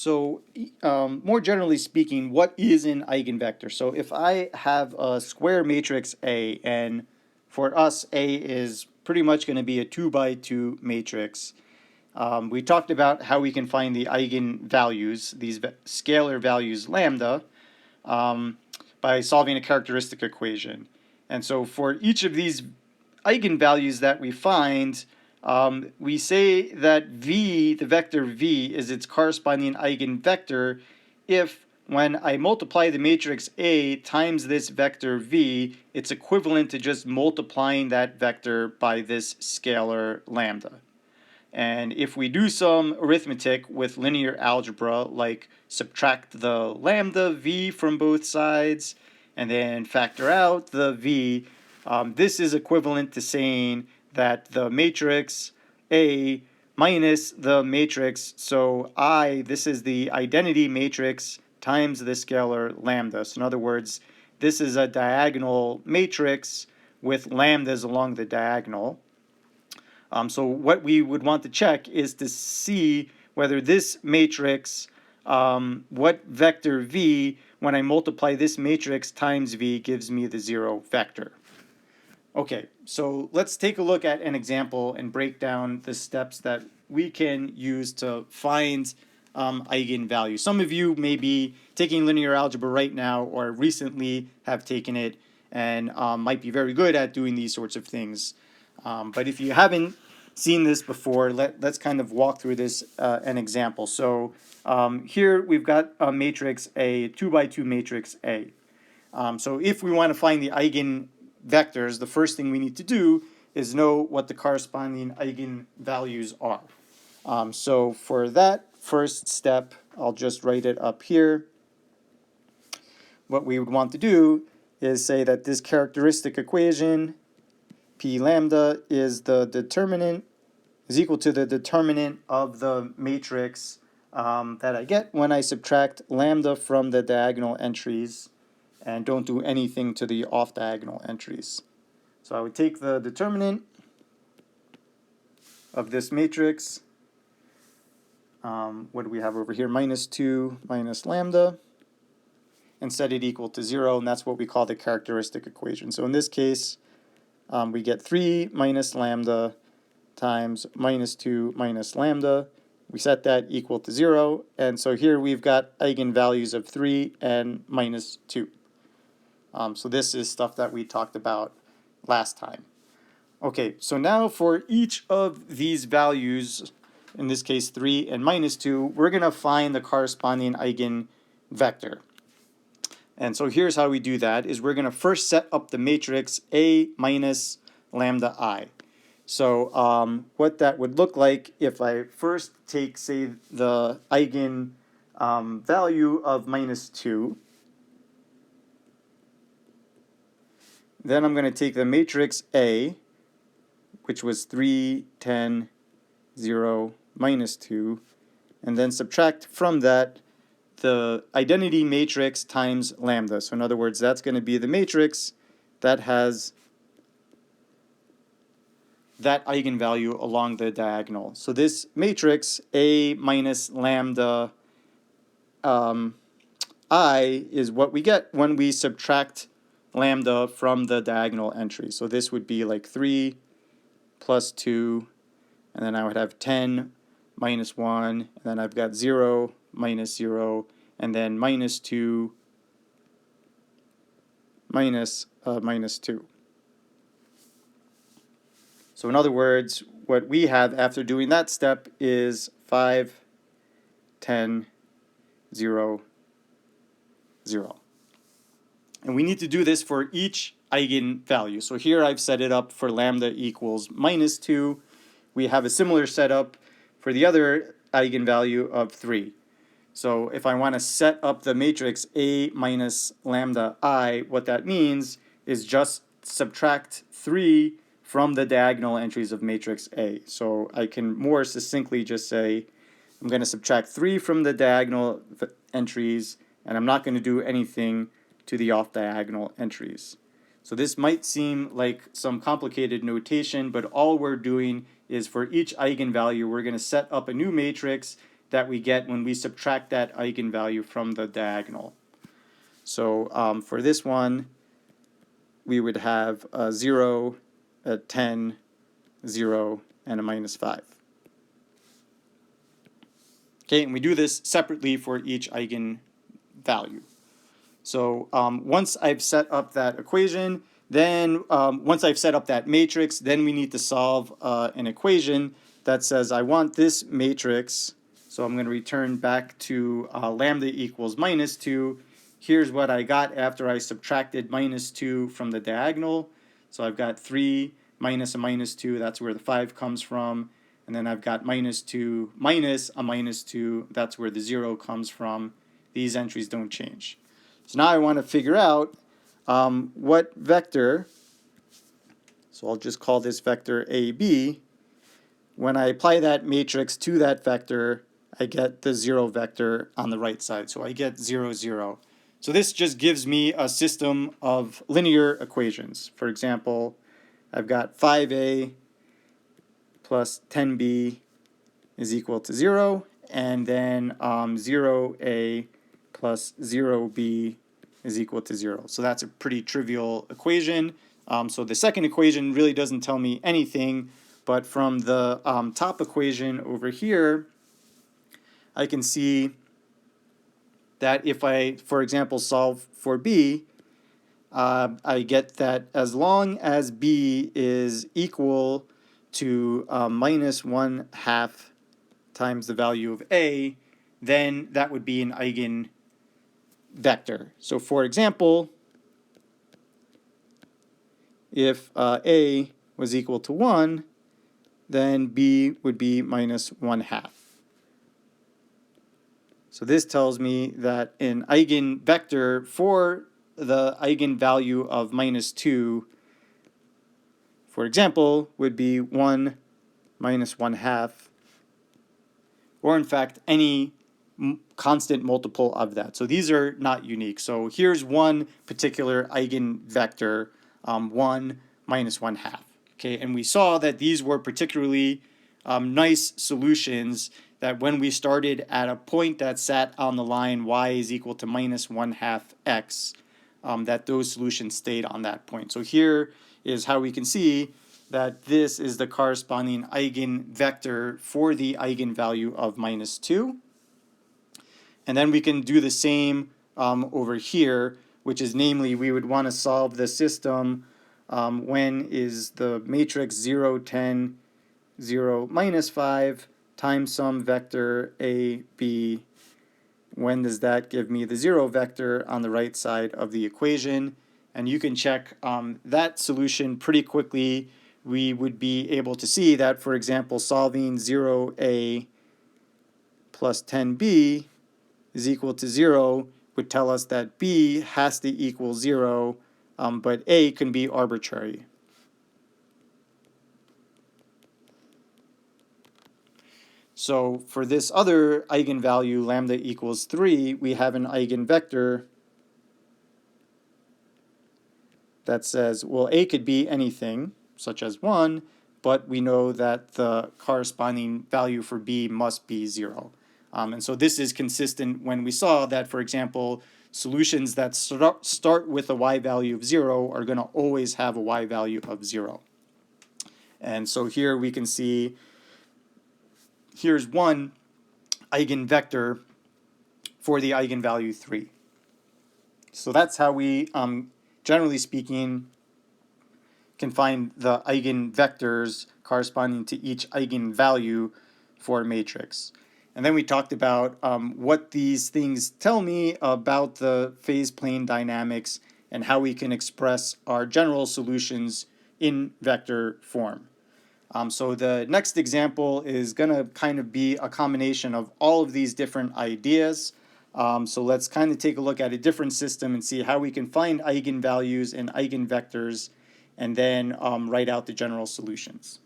So more generally speaking, what is an eigenvector? So if I have a square matrix A, and for us A is pretty much going to be a 2 by 2 matrix. We talked about how we can find the eigenvalues, these scalar values lambda, by solving a characteristic equation. And so for each of these eigenvalues that we find, we say that v, the vector v, is its corresponding eigenvector if, when I multiply the matrix A times this vector v, it's equivalent to just multiplying that vector by this scalar lambda. And if we do some arithmetic with linear algebra, like subtract the lambda v from both sides and then factor out the v, this is equivalent to saying that the matrix A minus the matrix, so I, this is the identity matrix times the scalar lambda. So in other words, this is a diagonal matrix with lambdas along the diagonal. So what we would want to check is to see whether this matrix, what vector v, when I multiply this matrix times v, gives me the 0 vector. Okay, so let's take a look at an example and break down the steps that we can use to find eigenvalues. Some of you may be taking linear algebra right now or recently have taken it and might be very good at doing these sorts of things. But if you haven't seen this before, let's kind of walk through this an example. So here we've got a matrix A, 2 by 2 matrix A. So if we want to find the eigenvectors, the first thing we need to do is know what the corresponding eigenvalues are. So for that first step, I'll just write it up here. What we would want to do is say that this characteristic equation P lambda is the determinant, is equal to the determinant of the matrix that I get when I subtract lambda from the diagonal entries and don't do anything to the off-diagonal entries. So I would take the determinant of this matrix, what do we have over here, minus 2 minus lambda, and set it equal to 0, and that's what we call the characteristic equation. So in this case, we get 3 minus lambda times minus 2 minus lambda. We set that equal to 0. And so here we've got eigenvalues of 3 and minus 2. So this is stuff that we talked about last time. Okay, so now for each of these values, in this case 3 and minus 2, we're going to find the corresponding eigenvector. And so here's how we do that, is we're going to first set up the matrix A minus lambda I. So what that would look like if I first take, say, the eigen value of minus 2. Then I'm going to take the matrix A, which was 3, 10, 0, minus 2, and then subtract from that the identity matrix times lambda. So in other words, that's going to be the matrix that has that eigenvalue along the diagonal. So this matrix A minus lambda I is what we get when we subtract lambda from the diagonal entry. So this would be like 3 plus 2, and then I would have 10 minus 1, and then I've got 0 minus 0, and then minus 2 minus 2. So in other words, what we have after doing that step is 5, 10, 0, 0. And we need to do this for each eigenvalue. So here I've set it up for lambda equals minus 2. We have a similar setup for the other eigenvalue of 3. So if I want to set up the matrix A minus lambda I, what that means is just subtract 3 from the diagonal entries of matrix A. So I can more succinctly just say I'm going to subtract 3 from the diagonal entries, and I'm not going to do anything to the off-diagonal entries. So this might seem like some complicated notation, but all we're doing is for each eigenvalue, we're going to set up a new matrix that we get when we subtract that eigenvalue from the diagonal. So for this one, we would have a 0, a 10, 0, and a -5. Okay, and we do this separately for each eigenvalue. So once I've set up that equation, then once I've set up that matrix, then we need to solve an equation that says I want this matrix. So I'm going to return back to lambda equals -2. Here's what I got after I subtracted -2 from the diagonal. So I've got 3 minus a -2, that's where the 5 comes from. And then I've got -2 minus a -2, that's where the 0 comes from. These entries don't change. So now I want to figure out what vector, so I'll just call this vector AB. When I apply that matrix to that vector, I get the 0 vector on the right side. So I get 0, 0. So this just gives me a system of linear equations. For example, I've got 5a plus 10b is equal to 0, and then 0a plus 0b is equal to 0. So that's a pretty trivial equation. So the second equation really doesn't tell me anything, but from the top equation over here, I can see that if I, for example, solve for b, I get that as long as b is equal to -1/2 times the value of a, then that would be an eigenvector. So for example, if a was equal to 1, then b would be -1/2. So this tells me that an eigenvector for the eigenvalue of -2, for example, would be 1 minus 1/2, or in fact any constant multiple of that. So these are not unique. So here's one particular eigenvector, 1 minus 1/2. Okay, and we saw that these were particularly nice solutions, that when we started at a point that sat on the line y is equal to -1/2 x, that those solutions stayed on that point. So here is how we can see that this is the corresponding eigenvector for the eigenvalue of -2. And then we can do the same over here, which is namely we would want to solve the system when is the matrix 0, 10, 0, -5 times some vector a, b. When does that give me the 0 vector on the right side of the equation? And you can check that solution pretty quickly. We would be able to see that, for example, solving 0a plus 10b is equal to 0 would tell us that b has to equal 0, but a can be arbitrary. So for this other eigenvalue, lambda equals 3, we have an eigenvector that says, well, a could be anything, such as 1, but we know that the corresponding value for b must be 0. And so this is consistent when we saw that, for example, solutions that start with a y value of 0 are going to always have a y value of 0. And so here we can see, here's one eigenvector for the eigenvalue 3. So that's how we, generally speaking, can find the eigenvectors corresponding to each eigenvalue for a matrix. And then we talked about what these things tell me about the phase plane dynamics and how we can express our general solutions in vector form. So the next example is going to kind of be a combination of all of these different ideas. So let's kind of take a look at a different system and see how we can find eigenvalues and eigenvectors and then write out the general solutions.